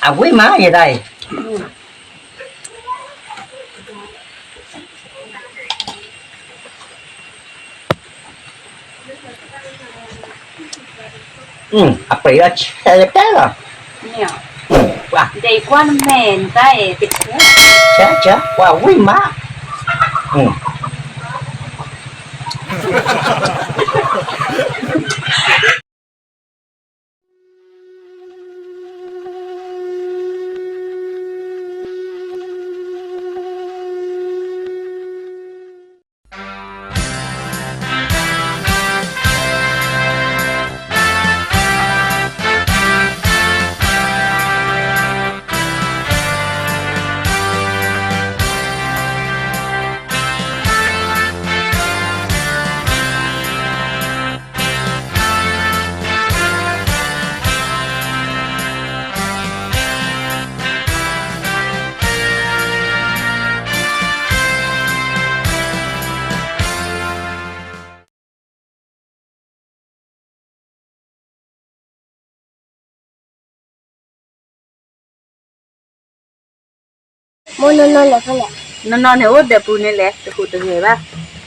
à quý má vậy đây à bị đó chết rồi nhiều đây quan mền tay bị chết wow quý má Muốn non là không lẽ non thì út đẹp bùn này lẹ từ cụ từ người ba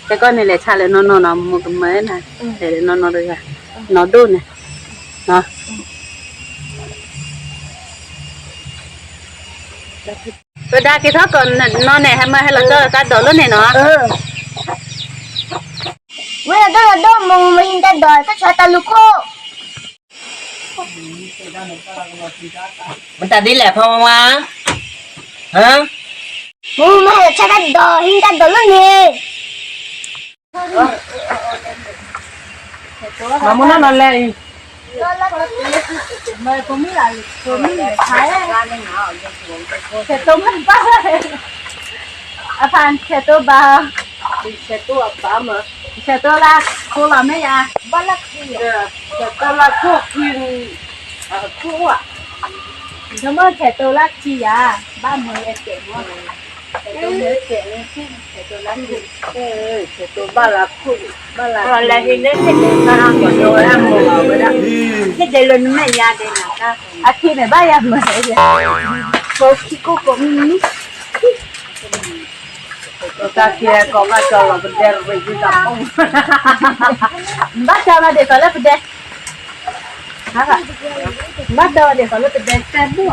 cái con này lẹ cha lẹ non nó một cái mấy này để non được à nó đun này nó tôi đa cái thóc còn non này hay là cho cá đỏ lớn này nó bây giờ đó là đó mình ta đòi tất cả ta lục khô mình ta đi lẹp không mà hả mình là cha ta đòi hình ta đòi luôn nè mà muốn nó lên mày cũng biết là thái sẽ tôm hết ba à phan sẽ tôm ba sẽ tôm ba mà sẽ tôm là cô làm mấy à ba lắc gì sẽ tôm là thuốc thuyền thuốc à nó mới sẽ tôm là chi à 30 tiền mà sẽ tôm mới tiền lên chứ sẽ tôm là gì sẽ tôm ba là thuốc ba là còn là thì đến nó ăn còn đồ ăn mồ rồi đó thế đây là mấy nhà đây nè à khi này ba nhà mà vậy cô cô cũng ta kia có cái cho là vấn đề về cái tập không bắt cho nó để phải lấy vấn đề hả bắt cho để phải lấy vấn đề xem mua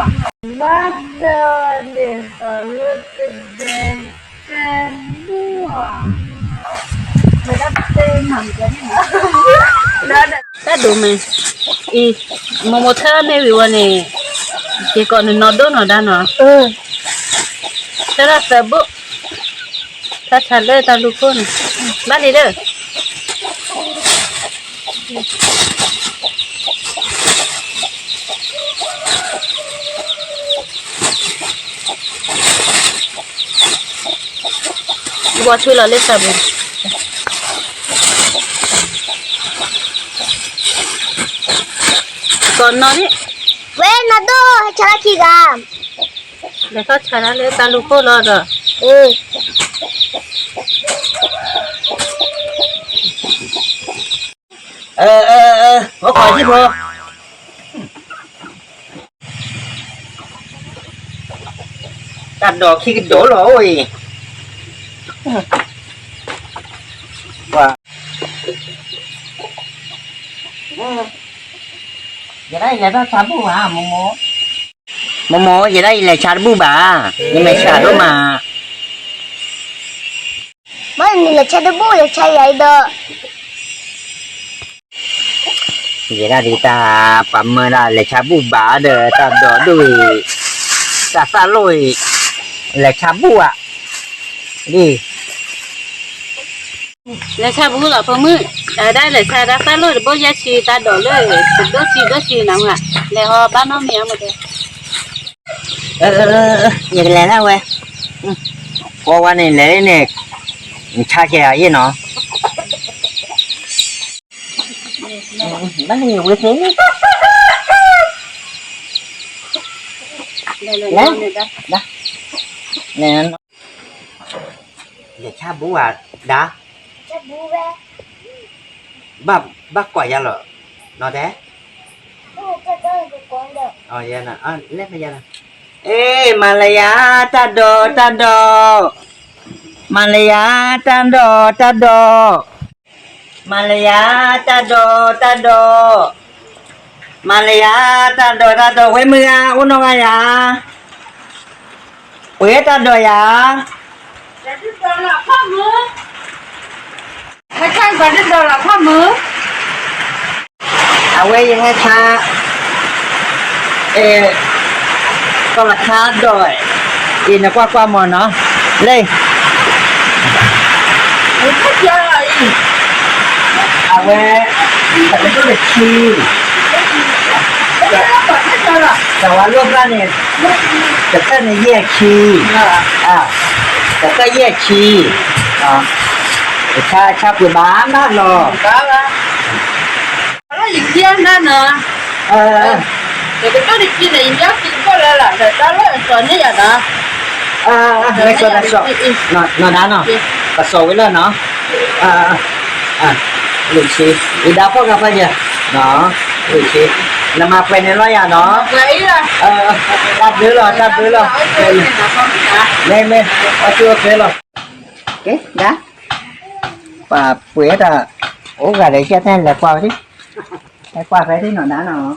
bắt cho để phải lấy vấn đề xem mua người ta tên hẳn cái này đó đủ mày y một tháng này vì này chỉ còn nó đốt nó đã nó thế là sợ bự ta trả lời ta lục phone bắt đi đâu bỏ chui là lên sập còn nó đi vậy nó đâu cha ta khi ra để có trả lời ta lục phone rồi có coi chứ cô đặt đồ khi cái đổ rồi wow vậy đây là nó xả bù hả mồ vậy đây là xả bù bà nhưng mà xả đó mà mình là cha ta bố là cha vậy đó vậy ra thì ta bấm ra là xả bù bà được ta đổ đuôi ta xả lôi là xả bù à đi là sao bố là phong mưa ở đây là sao đã phát lôi bố giá trị ta đổ lên đốt xì nào à để họ bán nó mèo mà được vậy là nào vậy qua này lấy này cha kìa vậy nó bán nhiều cái thế lấy đó nè vậy cha bố à đã cha bố về bác quả ra rồi nó thế cha ta được con được vậy nè lên bây giờ nè เอ้มาเลยาตาโดตาโดมาเลยาตาโดตาโดมาเลยาตาโดตาโดมาเลยาตาโดตาโดไว้มืออุ้นน้องยาเว้ตาโดยา Để đi đồ là phát mưa. Phải chăng phải đi đồ là phát mưa. เอาไว้ยังไงคะก็ราคาด้วยอีนกว่าหมอเนาะเลย Ủa thích chơi rồi. เอาไว้แต่ไม่ต้องเด็กชี Thích chơi rồi. แต่ว่ารูปร่างเนี่ยแต่ก็ในแยกชีแต่ก็แยกชีชาปุ๋ยบ้านบ้านหรอ Đó đó. Nó gì kia nữa nè. เออ Rồi cái đó đi kia này nhớ kia có lên là rồi đó là rồi như vậy đó. ไม่ก็ได้สอบนอนด้านเนาะก็สอบไว้แล้วเนาะลูกชีอีดาวพ่อกับพ่อเนี่ยเนาะลูกชีแล้วมาเป็นในร้อยอ่ะเนาะ Lấy ra. จับดื้อหรอไม่เอาตัวเคยหรอเอ๊ะนะป่าเปื่อยอ่ะโอ้กะเลยแค่นั้นแหละกว่าที่ไอ้กว่าไปที่หนอนด้านเนาะ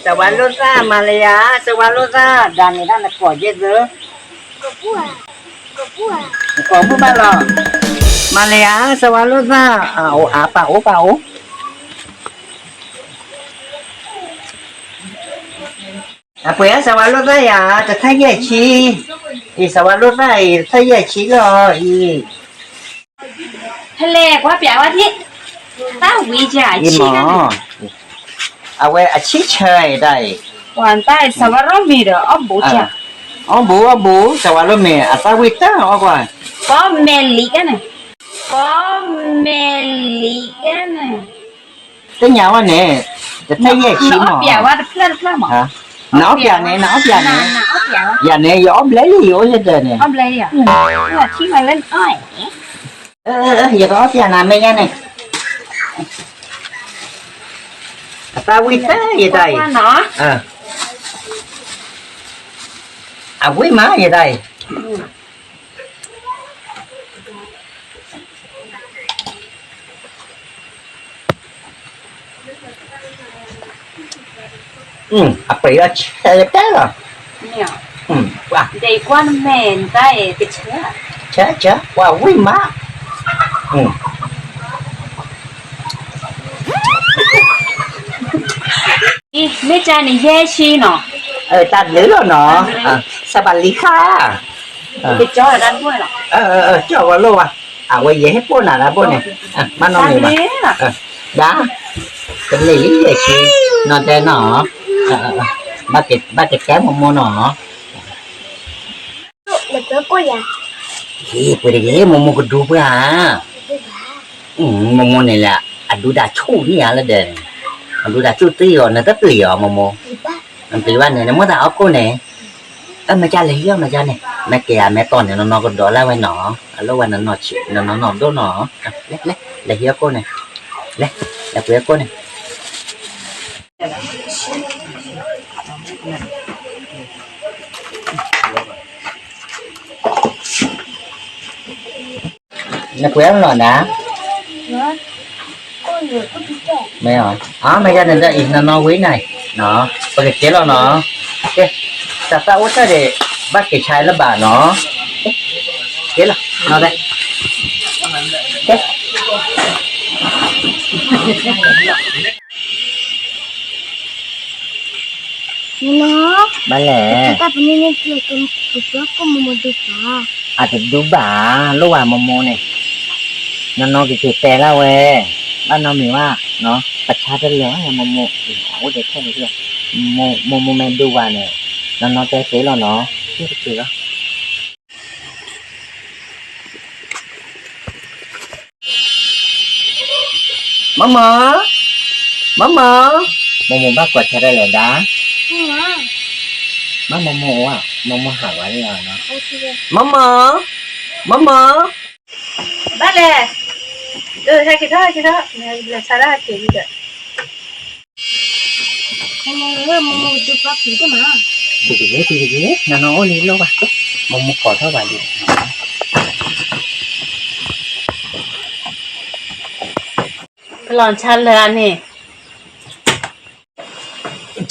สวรรค์โลซ่ามาเลยอ่ะสวรรค์โลซ่าดันในด้านก่อเยอะเยอะ ของผู้บ้านเรามาเลยอ่ะสวรรค์โลซ่าเปล่าเผื่อสวรรค์โลซ่าอย่าจะถ้าแย่ชีอีสวรรค์โลซ่าถ้าแย่ชีก็อี Thế lẹ quá bẻ quá thế. Tao vì chả อีห chi มอ đó. เอาไว้อาชีพเชยได้ Hoàn tay sao mà nó mì được ông bố chả. บูสวรรค์โลเมียอาซาวิต้าเอากว่า Có mè lý cái này. Có mè lý cái này. แต่ยาวเนี่ยจะถ้าแย่ชีหมอ Nó bẻ quá được lên mà. ฮะน้องอย่าเนี่ย Nó bẻ quá. อย่าเนี่ยยอมเลยอยู่เฉยๆเนี่ย Ông lấy à? Là chi mà lên ơi. อย่าก็อย่านาไม่งั้นเนี่ยตาวิต้าอย่าได้ Qua nó. วิมาอย่าได้ไปแล้วเชื่อได้หรอ Nè. ว่า Đây qua nó mền tay cái chứa. เชื่อว่าวิมาĐi, mấy cha này dê chi nó. ตัดหรือแล้วเนาะสบัดลีค่ะ Cái chó ở đằng cuối nó. เจ้าว่าโลว่ะไว้เย่ให้ป้นน่ะนะป้นเนี่ยมันนอนอยู่ Sao มา thế à? ด้าเป็นลีเย่ชีนอนแต่หนอบ้าเก็ตแก้มโมหนอ Được tới cô nhà. ไปเย่โมก็ดูเพื่อโมนี่แหละดูดาชูนี่อะไรเด่นดูดาชูตีอ่ะนะตัดเหลี่ยมโม มันตีว่าเนี่ยนะเมื่อแต่เอากูเนี่ยมาจ้าเลยเรื่องมาจ้าเนี่ยแม่แกแม่ตอนเนี่ยน้องก็ดอแล้วไว้หนอแล้ววันนั้นหนอชิน้องโดนหนอเล็กเลยเฮียกูเนี่ยเล็กเฮียกูเนี่ยนักเรียนหรอนะไม่หรอไม่จ้าเนี่ยอีกน้องวินัยเนาะไปเก็บแล้วเนาะเอ๊ะแต่ตาว่าจะได้บ้านเก็บชายละบาทเนาะเก็บละเนาะได้เอ๊ะ Nó. บ้านแหละ Kita punya ni kita aku mau dupa. อาจจะดูบ่าลูกว่าโมเนี่ยน้องๆเก็บแต่ละเว้ยบ้านน้องมีว่าเนาะประชาชนเหลือโมโอ้เด็กแค่นี้เลยโมแมนดูว่าเนี่ยน้องใจเสียแล้วเนาะที่จะเสียมะหมอบ้ากดใช้ได้เลยนะมะโมอ่ะโมหาไว้เลยเนาะมะหมอ Bác nè. Hay cái đó. Là sao ra kiểu gì vậy? Mama tu papi tu mah. Tiri nano ni lo ba momo ko tho ba li พลอนชันเลยอันนี้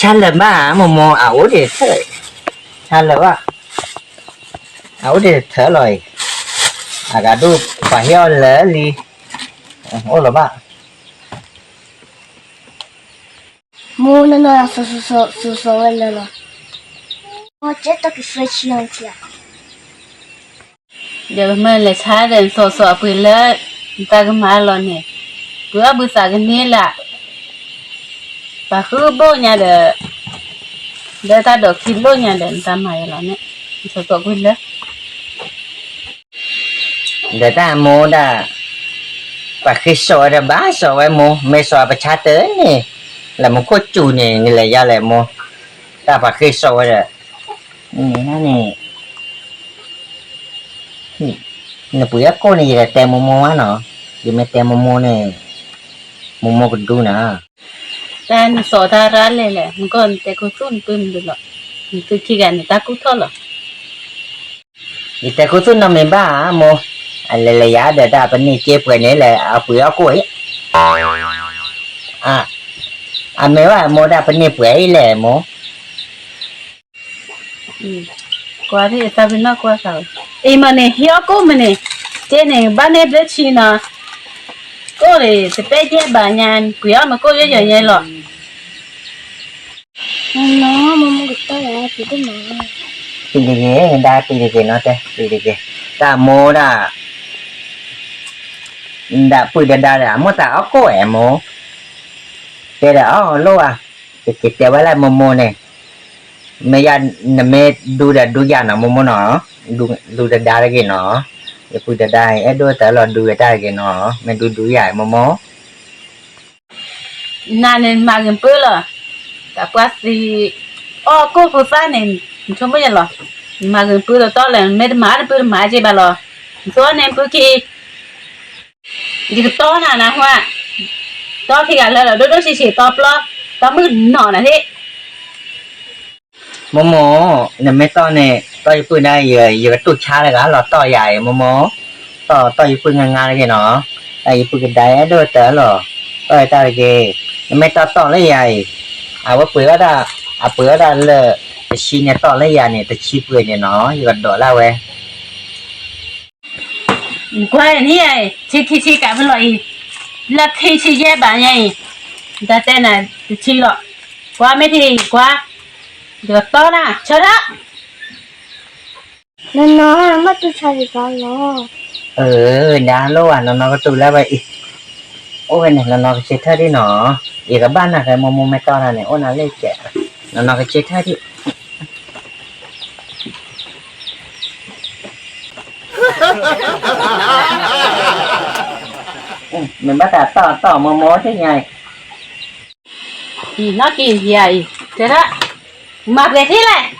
chan le ma momo ảo de thơ chan le ba ảo de thơ rồi aga du pa heo le li ô lo ba Mu no no so le lo. Mo che to ki fresh non tia. เดี๋ยวมันเลยช้าเดินสอๆปืนแล้วตาก็มาหลอนเนี่ยเพื่อบุษากันนี่แหละปะคือโบเนี่ยเดี๋ยวตาดอกคิดโบเนี่ยเดินตามมาหลอนเนี่ยสอๆปืนแล้ว de ta mo da pa khi so da ba so wa mo me so pa cha te ni là một cô chủ nè người là do lại mo ta phải khi so rồi nó nè nè bữa cô này là tem momo á nó giờ mẹ tem momo này momo cũng đu nè แต่สอดาร้านเลยแหละมันก็แต่ก็ซุ่นปืนดูหรอกมันคือขี้กันตากุเท่าหรอ thì ta có chút năm ba mo anh lại giá để ta bên này chơi bữa này là ở bữa cô ấy à anh mấy bà mo đã bên này bữa ấy là mo กว่าที่จะเป็นนอกกว่าเขาเอ้มันเนี่ยเฮียก็มันเนี่ยเจเนี่ยบ้านเนี่ยเด็กชีนะก็เลยจะไปเที่ยวบ้านยันกูอยากมาก็เยอะๆหรอก No, mama gutta ya pi tu mah. thì cái đã thì cái nó thế thì cái ta mo đã bữa đã là mo ta ở cô em mo thế là ở lô à cái tiêu là momo này mẹ mẹ đu ra nó momo nó đu ra cái nó cái bữa đã ấy đôi ta là đu ra cái nó mẹ đu dài momo นานเนี่ยมากันเปื้อหรอแต่ว่าสิอ๋อกูผู้ฟ้าเนี่ยชมไม่ยังหรอมากันเปื้อแล้วตอนแรกไม่ได้มาเปื้อมาเจ็บหรอตัวเนี่ยเปื้อกี่ดีก็ต้อน่ะนะว่าต้อที่กันแล้วดูสิต้อปลอต้อมือหนอนนะที่ momo nè mẹ to này to bữa nay giờ tụt cha là gã lọt to dài momo to bữa ngang ngang cái nó tại bữa cái đáy đôi tớ lọ to ta cái mẹ to lấy dài à bữa đó là chi này to lấy dài này ta chi bữa này nó giờ đỏ lao về กว่านี่ไอ้ชี้กับมันเลยแล้วชี้แย่บ้านไงแต่แต่น่ะชี้หรอกกว่าไม่ทีกว่าเดี๋ยวต้อน่ะเชิญละ No, mama tu cari kalau. đã lâu à nó có tụi lá vậy ôi này nó cái chết thôi đi nó giờ các bạn là cái momo mẹ to này ôi nó lên trẻ nó cái chết thôi đi mình bắt đầu tỏ momo thế nhỉ thì nó kỳ gì vậy thế đó mặc về thế này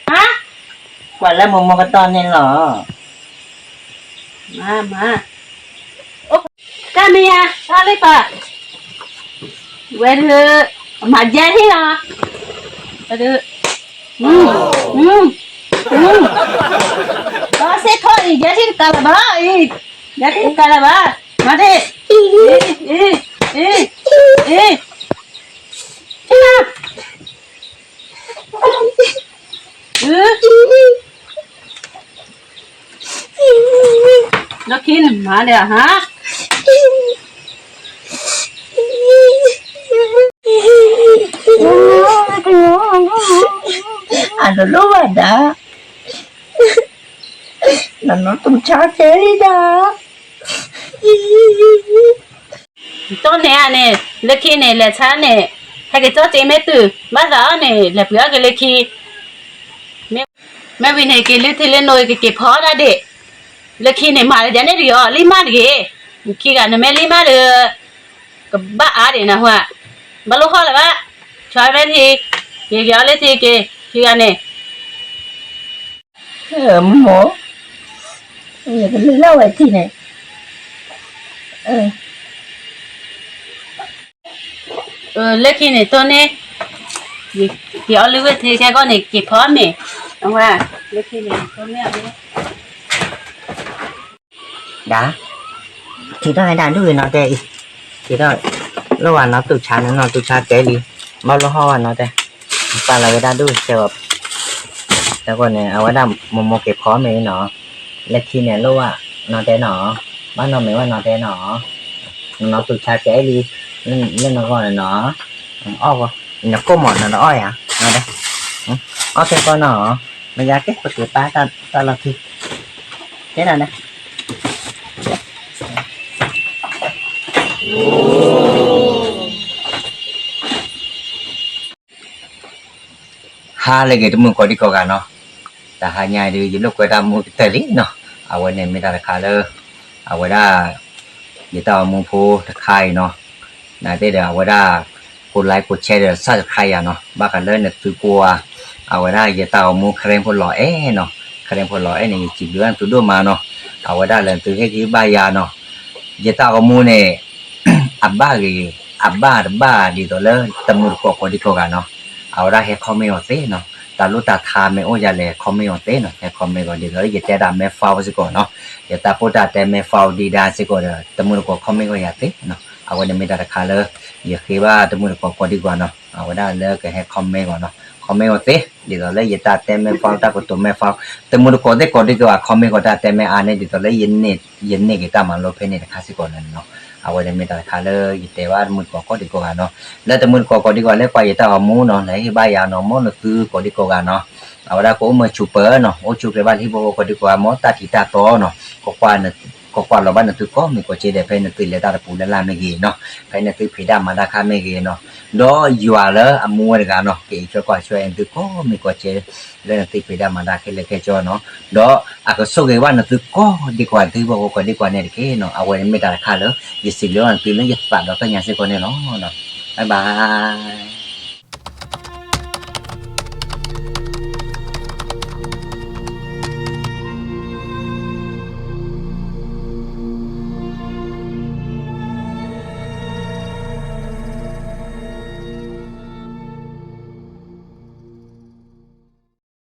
hả quả là momo cái to nên lỏ mà ô camera ra đây bà về được mà ra thế nào về được đó sẽ thôi ra thế cả là bà ra thế cả là bà mà thế thế nào nó khi mà nè hả nó lúc rồi đó là nó tung chó thế đi đó cho nè lê khi này là cha nè hay cái cho chị mẹ tử bắt đó nè là bữa cái lê khi mẹ vì này cái lê thì lên nồi cái phó ra để lê khi này mà là này rồi lima đi khi cả mẹ lima được cái ba á để nào hoa ba lúc hoa là ba cho mẹ thì cái lê thì cái khi cả này mổ cái lý lâu vậy thì này lê khi này tôi nè thì ở lưu thì xe con này kịp phó mẹ ông à lúc khi này có mẹ đi đã thì đó hay đàn đuôi nó đây thì đó lúc mà nó tụt chán cái đi bao lâu hoa nó đây ta là cái đàn đuôi chờแล้วก็เนี่ยเอาไว้ดำโมเก็บคอไม่เนาะและทีเนี่ยรู้ว่านอนแต่เนาะบ้านนอนไม่ว่านอนแต่เนาะนอนตุชาแก่ดีเล่นนอนก่อนเนาะอ้อก็เนี่ยก็หมดนะอ้อยอ่ะมาได้อ้อแค่ก็เนาะมันยากแค่ปกติป้าตาเราทีแค่นั้นนะฮาเลยเกิดมึงก็ดีกว่าเนาะแต่หายายดูยิ่งลูกก็ทำมือเตลิเนาะเอาไว้เนี่ยไม่ได้ราคาเลยเอาไว้ได้ยิ่งต่อมึงพูดใครเนาะนายเดี๋ยวเอาไว้ได้กดไลค์กดแชร์เดี๋ยวซัดใครอ่ะเนาะบ้ากันเลยเนี่ยตัวกลัวเอาไว้ได้ยิ่งต่อมึงเคลมพลอยเนาะเคลมพลอยเนี่ยจีบเรื่องตัวดูมาเนาะเอาไว้ได้เลยตัวแค่ที่บ้ายาเนาะยิ่งต่อกับมึงเนี่ยอับบ้าดีตัวเลยตะมือก็ดีกว่าเนาะเอาได้ให้คอมเมนต์เต้เนาะแต่รู้แต่ทานไม่โอ้ยเลยคอมเมนต์เต้เนาะให้คอมเมนต์ก่อนดีเลยอย่าแต่ดำไม่ฟาวสิก่อนเนาะอย่าแต่พูดแต่ไม่ฟาวดีได้สิก่อนเด้อตะมือก็คอมเมนต์ก็อย่าเต้เนาะเอาไว้ไม่ได้ราคาเลยอย่าคิดว่าตะมือก็ดีกว่าเนาะเอาไว้ได้เลยก็ให้คอมเมนต์ก่อนเนาะคอมเมนต์เต้ดีเลยอย่าแต่ไม่ฟาวแต่ก็ตัวไม่ฟาวตะมือก็ได้ก็ดีกว่าคอมเมนต์ก็แต่ไม่อ่านเนี่ยดีเลยยินเนี่ยก็ตามมาลบเพนเนี่ยราคาสิก่อนเนาะเอาไว้ไม่ได้ราคาเลยแต่ว่ามือก็ดีกว่าเนาะแล้วแต่มือก็ดีกว่าแล้วไปแต่เอามูเนาะไหนบ้ายาเนาะมูเนาะคือก็ดีกว่าเนาะเอาได้ก็มือชูเปอร์เนาะโอ้ชูเปอร์บ้านที่บอกก็ดีกว่ามูตาติตาโตเนาะก็กว่าเนี่ยก็กว่าเราบ้านเนี่ยคือก็มีก็เจเดไปเนี่ยตื่นเลยตาปูแล้วลาไม่กี่เนาะไปเนี่ยตื่นผีดำมาราคาไม่กี่เนาะดออยู่แล้วอามูเลยกันเนาะกี่ช่วยกว่าช่วยตื่นก็มีก็เจแล้วตื่นผีดำมาราคาเลยแค่จอเนาะดออาก็สู้กันว่าเนี่ยตื่นก็ดีกว่าตื่นบอกก็ดีกว่าเนี่ยแค่เนาะเอาไว้ไม่ได้ราคาเลยยิ่งสิ่งเรื่องตื่นแล้วยิ่งปากเราก็ยังสิ่งคนเนี่ยเนาะบ๊ายบาย